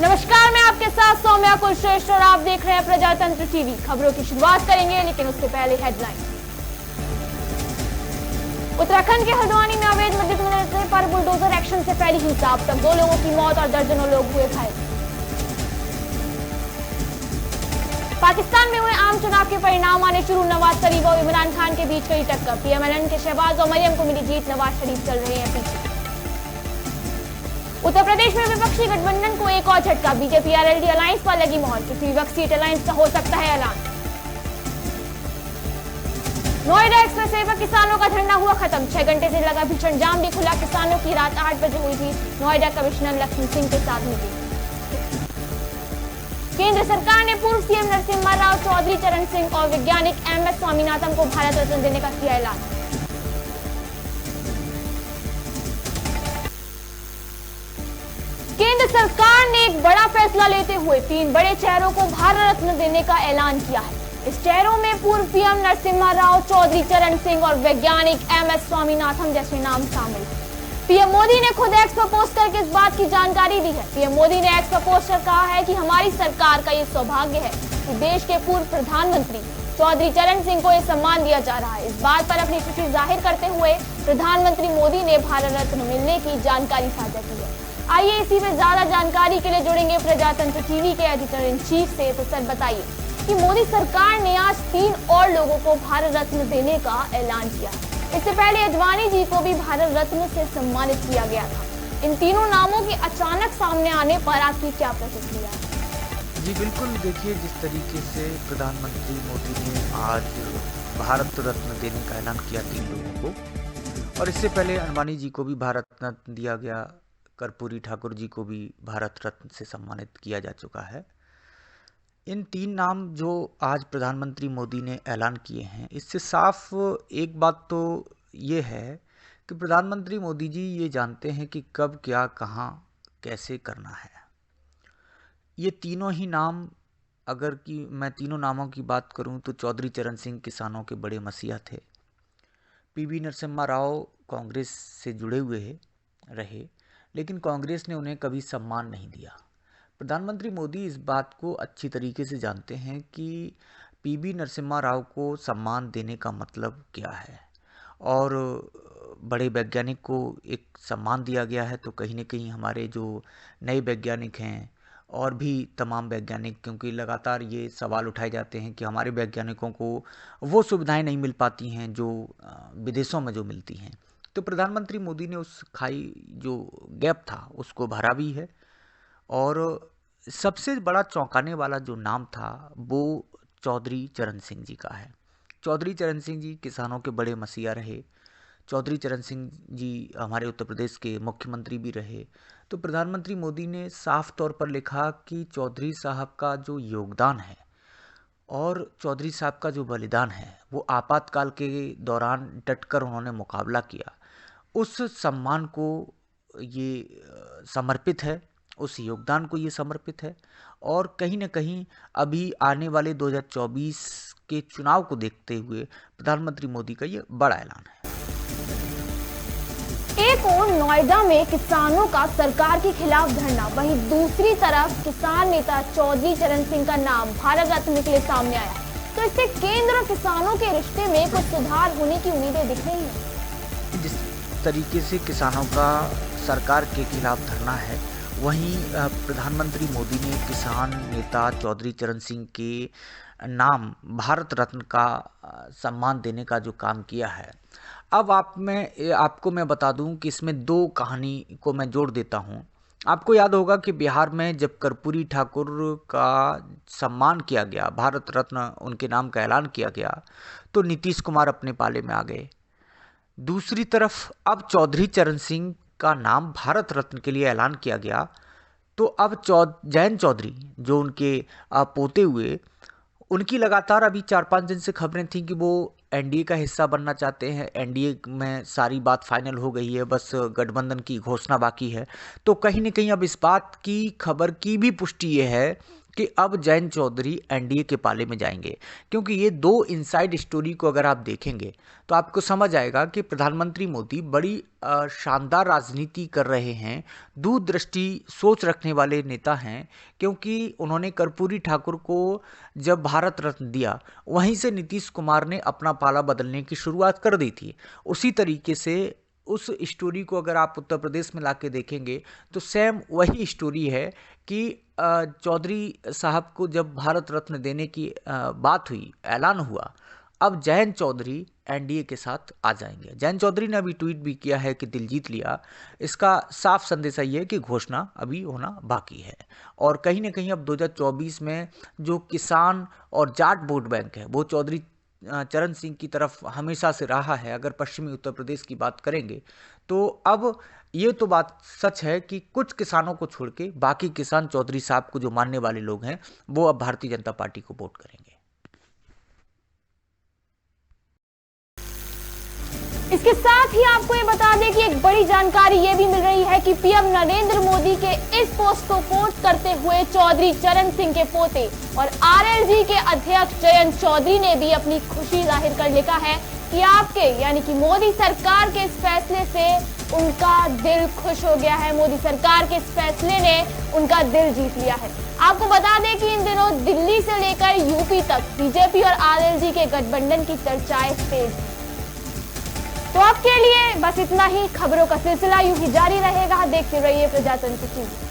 नमस्कार, मैं आपके साथ सौम्या कुलश्रेष्ठ और आप देख रहे हैं प्रजातंत्र टीवी। खबरों की शुरुआत करेंगे, लेकिन उससे पहले हेडलाइन। उत्तराखंड के हल्द्वानी में अवैध मद्य बनाने पर बुलडोजर एक्शन से फैली हिंसा। अब तक 2 लोगों की मौत और दर्जनों लोग हुए घायल। पाकिस्तान में हुए आम चुनाव के परिणाम आने शुरू। नवाज शरीफ और इमरान खान के बीच कड़ी टक्कर। पीएमएलएन के शहबाज और मरियम को मिली जीत, नवाज शरीफ चल रहे हैं पीछे। उत्तर प्रदेश में विपक्षी गठबंधन को एक और झटका। बीजेपी आरएलडी अलायंस पर लगी मोहर। किसी विपक्ष सीट अलायंस का हो सकता है ऐलान। नोएडा एक्सप्रेस वे पर किसानों का धरना हुआ खत्म। 6 घंटे से लगा भीषण जाम भी खुला। किसानों की रात 8 बजे हुई थी नोएडा कमिश्नर लक्ष्मण सिंह के साथ मीटिंग। केंद्र सरकार ने पूर्व सीएम नरसिम्हा राव, चौधरी चरण सिंह और वैज्ञानिक एमएस स्वामीनाथन को भारत रत्न देने का किया ऐलान। केंद्र सरकार ने एक बड़ा फैसला लेते हुए 3 बड़े चेहरों को भारत रत्न देने का ऐलान किया है। इस चेहरों में पूर्व पीएम नरसिम्हा राव, चौधरी चरण सिंह और वैज्ञानिक एमएस स्वामीनाथन जैसे नाम शामिल हैं। पीएम मोदी ने खुद एक्स पर पोस्ट करके इस बात की जानकारी दी है। पीएम मोदी ने एक्स पर पोस्ट कर कहा है कि हमारी सरकार का ये सौभाग्य है कि देश के पूर्व प्रधानमंत्री चौधरी चरण सिंह को यह सम्मान दिया जा रहा है। इस बात पर अपनी खुशी जाहिर करते हुए प्रधानमंत्री मोदी ने भारत रत्न मिलने की जानकारी साझा की है। आइए इसी में ज्यादा जानकारी के लिए जुड़ेंगे प्रजातंत्र टीवी के एडिटर इन चीफ से। तो सर बताइए कि मोदी सरकार ने आज 3 और लोगों को भारत रत्न देने का ऐलान किया। इससे पहले अडवाणी जी को भी भारत रत्न से सम्मानित किया गया था। इन तीनों नामों के अचानक सामने आने पर आपकी क्या प्रतिक्रिया है? जी बिल्कुल, देखिए जिस तरीके से प्रधानमंत्री मोदी ने आज भारत रत्न देने का ऐलान किया 3 लोगों को, और इससे पहले अडवाणी जी को भी भारत रत्न दिया गया, कर्पूरी ठाकुर जी को भी भारत रत्न से सम्मानित किया जा चुका है। इन 3 नाम जो आज प्रधानमंत्री मोदी ने ऐलान किए हैं, इससे साफ एक बात तो ये है कि प्रधानमंत्री मोदी जी ये जानते हैं कि कब क्या कहाँ कैसे करना है। ये तीनों ही नाम, अगर कि मैं तीनों नामों की बात करूं तो चौधरी चरण सिंह किसानों के बड़े मसीहा थे। पीवी नरसिम्हा राव कांग्रेस से जुड़े हुए रहे, लेकिन कांग्रेस ने उन्हें कभी सम्मान नहीं दिया। प्रधानमंत्री मोदी इस बात को अच्छी तरीके से जानते हैं कि पीवी नरसिम्हा राव को सम्मान देने का मतलब क्या है, और बड़े वैज्ञानिक को एक सम्मान दिया गया है तो कहीं ना कहीं हमारे जो नए वैज्ञानिक हैं और भी तमाम वैज्ञानिक, क्योंकि लगातार ये सवाल उठाए जाते हैं कि हमारे वैज्ञानिकों को वो सुविधाएं नहीं मिल पाती हैं जो विदेशों में जो मिलती हैं, तो प्रधानमंत्री मोदी ने उस खाई जो गैप था उसको भरा भी है। और सबसे बड़ा चौंकाने वाला जो नाम था वो चौधरी चरण सिंह जी का है। चौधरी चरण सिंह जी किसानों के बड़े मसीहा रहे। चौधरी चरण सिंह जी हमारे उत्तर प्रदेश के मुख्यमंत्री भी रहे। तो प्रधानमंत्री मोदी ने साफ तौर पर लिखा कि चौधरी साहब का जो योगदान है और चौधरी साहब का जो बलिदान है, वो आपातकाल के दौरान डटकर उन्होंने मुकाबला किया, उस सम्मान को ये समर्पित है, उस योगदान को ये समर्पित है। और कहीं न कहीं अभी आने वाले 2024 के चुनाव को देखते हुए प्रधानमंत्री मोदी का ये बड़ा ऐलान है। एक ओर नोएडा में किसानों का सरकार के खिलाफ धरना, वहीं दूसरी तरफ किसान नेता चौधरी चरण सिंह का नाम भारत रत्न के लिए सामने आया। तो इससे केंद्र और किसानों के रिश्ते में कुछ सुधार होने की उम्मीदें दिख रही हैं। जिस तरीके से किसानों का सरकार के खिलाफ धरना है, वहीं प्रधानमंत्री मोदी ने किसान नेता चौधरी चरण सिंह के नाम भारत रत्न का सम्मान देने का जो काम किया है। अब आपको मैं बता दूं कि इसमें 2 कहानी को मैं जोड़ देता हूं। आपको याद होगा कि बिहार में जब कर्पूरी ठाकुर का सम्मान किया गया, भारत रत्न उनके नाम का ऐलान किया गया, तो नीतीश कुमार अपने पाले में आ गए। दूसरी तरफ अब चौधरी चरण सिंह का नाम भारत रत्न के लिए ऐलान किया गया, तो अब जयंत चौधरी जो उनके पोते हुए, उनकी लगातार अभी 4-5 दिन से खबरें थीं कि वो एनडीए का हिस्सा बनना चाहते हैं। एनडीए में सारी बात फाइनल हो गई है, बस गठबंधन की घोषणा बाकी है। तो कहीं न कहीं अब इस बात की खबर की भी पुष्टि ये है कि अब जयंत चौधरी एनडीए के पाले में जाएंगे, क्योंकि ये दो इनसाइड स्टोरी को अगर आप देखेंगे तो आपको समझ आएगा कि प्रधानमंत्री मोदी बड़ी शानदार राजनीति कर रहे हैं, दूरदृष्टि सोच रखने वाले नेता हैं, क्योंकि उन्होंने कर्पूरी ठाकुर को जब भारत रत्न दिया वहीं से नीतीश कुमार ने अपना पाला बदलने की शुरुआत कर दी थी। उसी तरीके से उस स्टोरी को अगर आप उत्तर प्रदेश में लाके देखेंगे तो सेम वही स्टोरी है कि चौधरी साहब को जब भारत रत्न देने की बात हुई, ऐलान हुआ, अब जयंत चौधरी एनडीए के साथ आ जाएंगे। जयंत चौधरी ने अभी ट्वीट भी किया है कि दिल जीत लिया। इसका साफ संदेश ये है कि घोषणा अभी होना बाकी है, और कहीं ना कहीं अब 2024 में जो किसान और जाट वोट बैंक है वो चौधरी चरण सिंह की तरफ हमेशा से रहा है। अगर पश्चिमी उत्तर प्रदेश की बात करेंगे तो अब ये तो बात सच है कि कुछ किसानों को छोड़ के बाकी किसान चौधरी साहब को जो मानने वाले लोग हैं वो अब भारतीय जनता पार्टी को वोट करेंगे। इसके साथ ही आपको ये बता दें कि एक बड़ी जानकारी ये भी मिल रही है कि पीएम नरेंद्र मोदी के इस पोस्ट को कोट करते हुए चौधरी चरण सिंह के पोते और आरएलजी के अध्यक्ष जयंत चौधरी ने भी अपनी खुशी जाहिर कर लिखा है कि आपके यानी कि मोदी सरकार के इस फैसले से उनका दिल खुश हो गया है। मोदी सरकार के इस फैसले ने उनका दिल जीत लिया है। आपको बता दें कि इन दिनों दिल्ली से लेकर यूपी तक बीजेपी और आरएलजी के गठबंधन की चर्चाएं तेज। तो आपके लिए बस इतना ही। खबरों का सिलसिला यूं ही जारी रहेगा। देखते रहिए प्रजातंत्र टीवी।